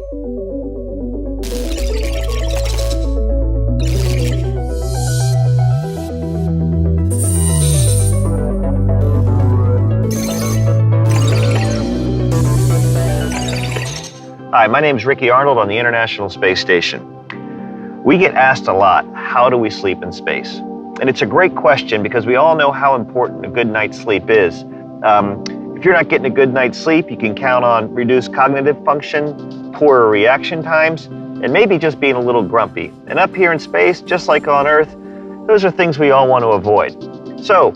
Hi, my name is Ricky Arnold on the International Space Station. We get asked a lot, how do we sleep in space? And it's a great question because we all know how important a good night's sleep is. If you're not getting a good night's sleep, you can count on reduced cognitive function, poorer reaction times, and maybe just being a little grumpy. And up here in space, just like on Earth, those are things we all want to avoid. So,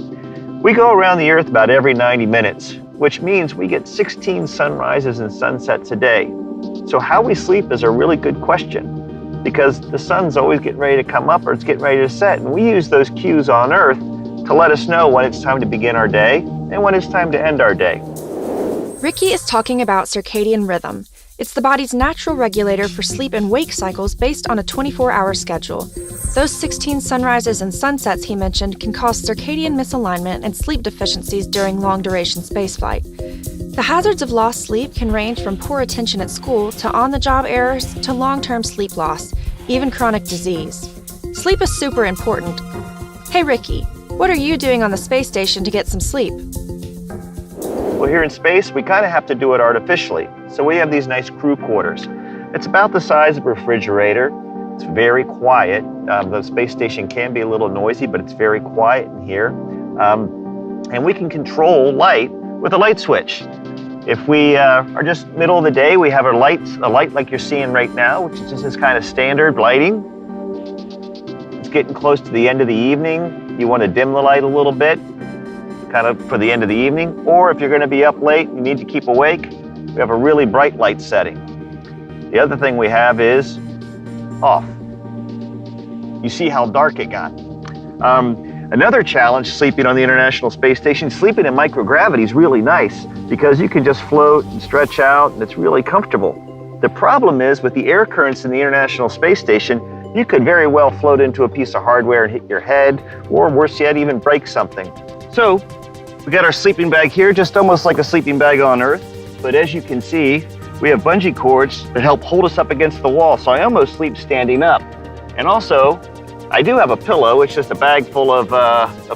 we go around the Earth about every 90 minutes, which means we get 16 sunrises and sunsets a day. So how we sleep is a really good question because the sun's always getting ready to come up or it's getting ready to set. And we use those cues on Earth to let us know when it's time to begin our day and when it's time to end our day. Ricky is talking about circadian rhythm. It's the body's natural regulator for sleep and wake cycles based on a 24-hour schedule. Those 16 sunrises and sunsets he mentioned can cause circadian misalignment and sleep deficiencies during long-duration spaceflight. The hazards of lost sleep can range from poor attention at school to on-the-job errors to long-term sleep loss, even chronic disease. Sleep is super important. Hey Ricky, what are you doing on the space station to get some sleep? Well, here in space, we kind of have to do it artificially. So we have these nice crew quarters. It's about the size of a refrigerator. It's very quiet. The space station can be a little noisy, but it's very quiet in here. And we can control light with a light switch. If we are just middle of the day, we have a light like you're seeing right now, which is just this kind of standard lighting. It's getting close to the end of the evening. You want to dim the light a little bit, kind of for the end of the evening. Or if you're going to be up late and you need to keep awake, we have a really bright light setting. The other thing we have is off. You see how dark it got. Another challenge sleeping on the International Space Station, sleeping in microgravity is really nice because you can just float and stretch out and it's really comfortable. The problem is with the air currents in the International Space Station, you could very well float into a piece of hardware and hit your head, or worse yet, even break something. So we got our sleeping bag here, just almost like a sleeping bag on Earth. But as you can see, we have bungee cords that help hold us up against the wall. So I almost sleep standing up. And also, I do have a pillow. It's just a bag full of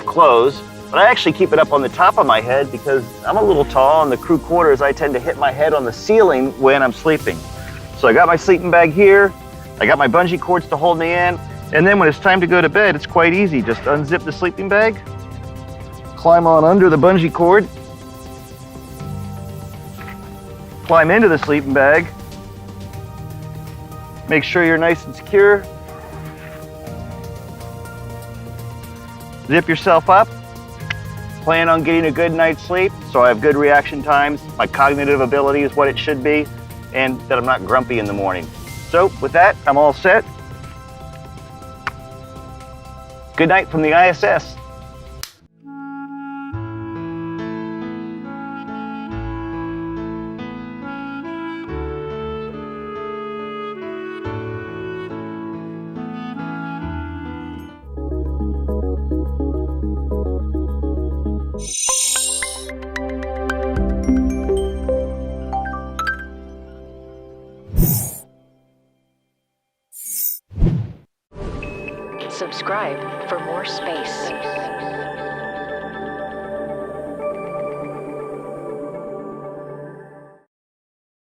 clothes, but I actually keep it up on the top of my head because I'm a little tall. In the crew quarters, I tend to hit my head on the ceiling when I'm sleeping. So I got my sleeping bag here. I got my bungee cords to hold me in. And then when it's time to go to bed, it's quite easy. Just unzip the sleeping bag, climb on under the bungee cord, climb into the sleeping bag, make sure you're nice and secure. Zip yourself up, plan on getting a good night's sleep so I have good reaction times, my cognitive ability is what it should be, and that I'm not grumpy in the morning. So with that, I'm all set. Good night from the ISS. Subscribe for more space.